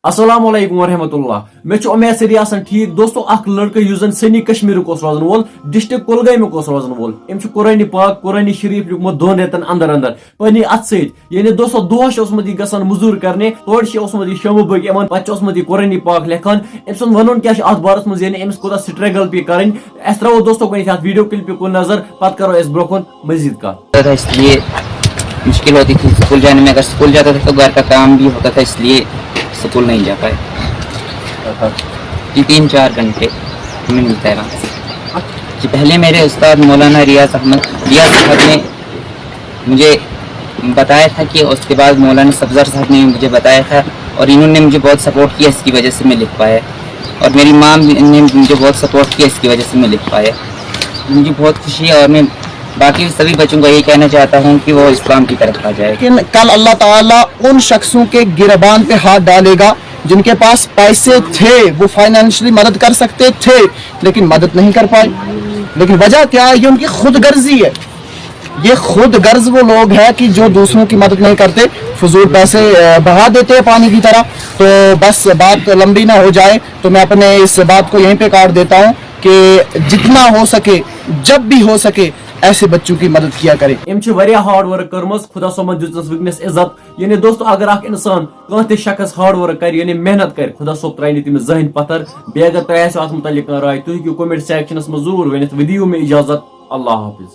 अस्सलाम वालेकुम वरहमतुल्लाह मे उमेद सरी आसान ठीक दोस्तों अख लड़का युस सनी कश्मीर रोजन वोल डिस्ट्रिक्ट कुलगाम रोजन वोल अम कुरान पाक कुरान शरीफ लिखमुत 2 रेतन अंदर अंदर पनी अत सनी दोस्तों दोहस गसान मजूर करने तोड़ शमु बग पे कुरान पाक लेखान अम सुन वन क्या अत बारस मज अमिस कोता स्ट्रगल पे कर त्रो दोस्तों वीडियो क्लिप को नजर पत करो ब्रोह मजीद का इसलिए मुश्किल होती थी स्कूल जाने में। अगर स्कूल जाता था तो घर का काम भी होता था, इसलिए स्कूल नहीं जा पाए। जी 3-4 घंटे हमें मिलता है वहाँ से। जी पहले मेरे उस्ताद मौलाना रियाज साहब ने मुझे बताया था कि उसके बाद मौलाना सफजर साहब ने मुझे बताया था और इन्होंने मुझे बहुत सपोर्ट किया, इसकी वजह से मैं लिख पाया। और मेरी माँ ने मुझे बहुत सपोर्ट किया, इसकी वजह से मैं लिख पाया। मुझे बहुत खुशी है और मैं बाकी सभी बच्चों को यही कहना चाहता हूँ कि वो इस्लाम की तरफ आ जाए। लेकिन कल अल्लाह ताला उन शख्सों के गिरबान पे हाथ डालेगा जिनके पास पैसे थे, वो फाइनेंशियली मदद कर सकते थे लेकिन मदद नहीं कर पाए। लेकिन वजह क्या है? ये उनकी खुद गर्जी है। ये खुद गर्ज वो लोग हैं कि जो दूसरों की मदद नहीं करते, फजूल पैसे बहा देते हैं पानी की तरह। तो बस बात लंबी ना हो जाए तो मैं अपने इस बात को यहीं पे काट देता हूँ कि जितना हो सके, जब भी हो सके, ऐसे बच्चों की मदद किया करें। हार्ड वर्क कर खुदा सोमन दिस वनस इज्जत। यानी दोस्तों अगर इंसान कह शख्स हार्ड वर्क कर यानी मेहनत कर, खुदा सोब त्रा तमिस जहन पत्थर। बे अगर तुम अत मुतलिक राय तुम कमेंट सेक्शनस में जरूर वन। वीडियो में इजाजत। अल्लाह हाफिज।